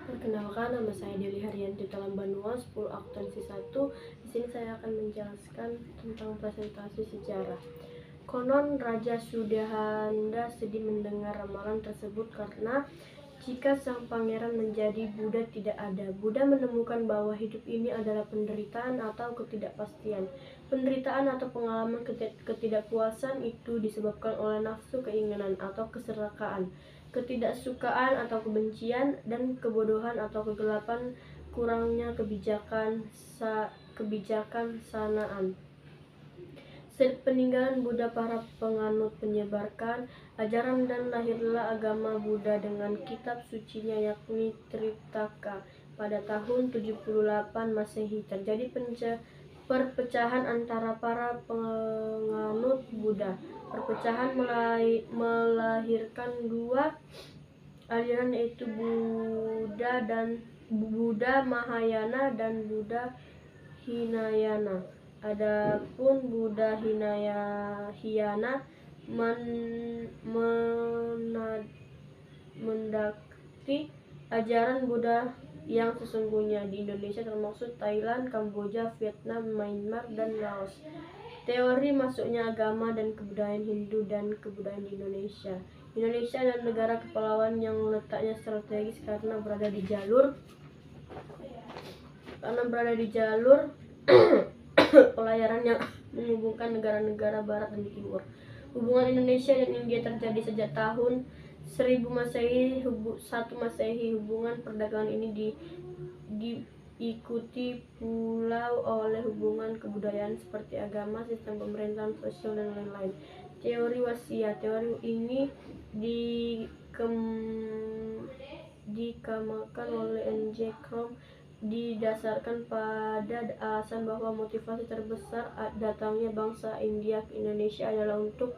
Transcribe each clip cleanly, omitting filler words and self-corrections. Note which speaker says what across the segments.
Speaker 1: Perkenalkan, nama saya Deli Haryanti Talambanua, 10 akuntansi 1. Di sini saya akan menjelaskan tentang presentasi sejarah. Konon Raja Sudahanda sedih mendengar ramalan tersebut karena jika sang pangeran menjadi Buddha tidak ada. Buddha menemukan bahwa hidup ini adalah penderitaan atau ketidakpastian. Penderitaan atau pengalaman ketidakpuasan itu disebabkan oleh nafsu, keinginan, atau keserakahan, ketidaksukaan atau kebencian, dan kebodohan atau kegelapan, kurangnya kebijaksanaan. Peninggalan Buddha, para penganut menyebarkan ajaran dan lahirlah agama Buddha dengan kitab sucinya yakni Tripitaka. Pada tahun 78 Masehi terjadi perpecahan antara para penganut Buddha. Perpecahan melahirkan dua aliran, yaitu Buddha Mahayana dan Buddha Hinayana. Adapun Buddha Hinayana mendakti ajaran Buddha yang sesungguhnya di Indonesia, termasuk Thailand, Kamboja, Vietnam, Myanmar, dan Laos. Teori masuknya agama dan kebudayaan Hindu dan kebudayaan di Indonesia. Indonesia adalah negara kepulauan yang letaknya strategis karena berada di jalur pelayaran yang menghubungkan negara-negara barat dan timur. Hubungan Indonesia dan India terjadi sejak tahun 1000 Masehi, 1 Masehi. Hubungan perdagangan ini diikuti pula oleh hubungan kebudayaan seperti agama, sistem pemerintahan, sosial, dan lain-lain. Teori Wasia. Teori ini dikemukakan oleh N.J. Krom, didasarkan pada alasan bahwa motivasi terbesar datangnya bangsa India ke Indonesia adalah untuk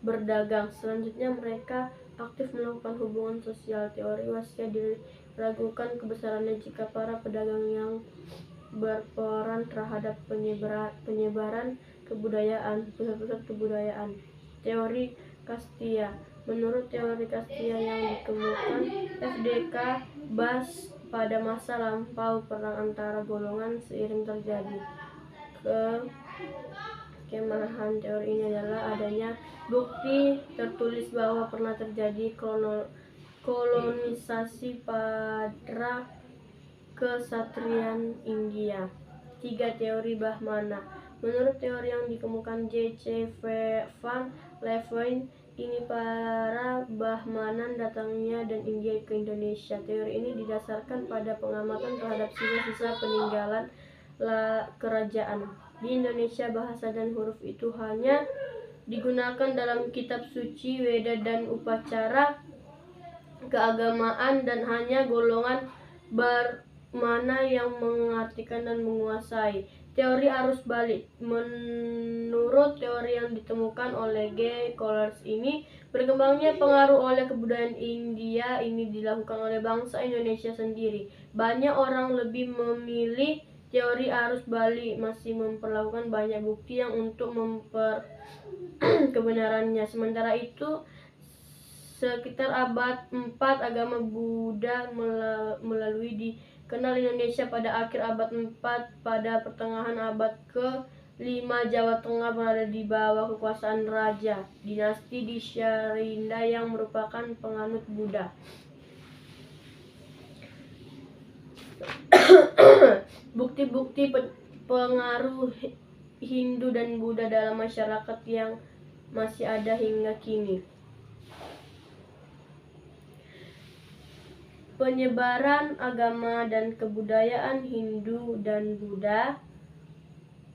Speaker 1: berdagang. Selanjutnya mereka aktif melakukan hubungan sosial. Teori Wasia diragukan kebesarannya jika para pedagang yang berperan terhadap penyebaran kebudayaan, pusat-pusat kebudayaan. Teori Kastia. Menurut teori Kastia yang dikemukakan F.D.K. Bas, pada masa lampau perang antara golongan seiring terjadi kemarahan. Teori ini adalah adanya bukti tertulis bahwa pernah terjadi kolonisasi pada kesatrian India. 3. Teori Brahmana. Menurut teori yang dikemukakan J.C. Van Leeuwen, ini para Brahmanan datangnya dan India ke Indonesia. Teori ini didasarkan pada pengamatan terhadap sisa-sisa peninggalan kerajaan. Di Indonesia, bahasa dan huruf itu hanya digunakan dalam kitab suci, Weda, dan upacara keagamaan, dan hanya golongan Brahmana yang mengartikan dan menguasai. Teori arus balik. Menurut teori yang ditemukan oleh G. Collins ini, berkembangnya pengaruh oleh kebudayaan India ini dilakukan oleh bangsa Indonesia sendiri. Banyak orang lebih memilih teori arus balik, masih memperlakukan banyak bukti yang untuk kebenarannya. Sementara itu, sekitar abad 4 agama Buddha melalui dikenal Indonesia. Pada akhir abad 4, pada pertengahan abad ke-5, Jawa Tengah berada di bawah kekuasaan Raja dinasti di Syarinda yang merupakan penganut Buddha. Bukti-bukti pengaruh Hindu dan Buddha dalam masyarakat yang masih ada hingga kini. Penyebaran agama dan kebudayaan Hindu dan Buddha.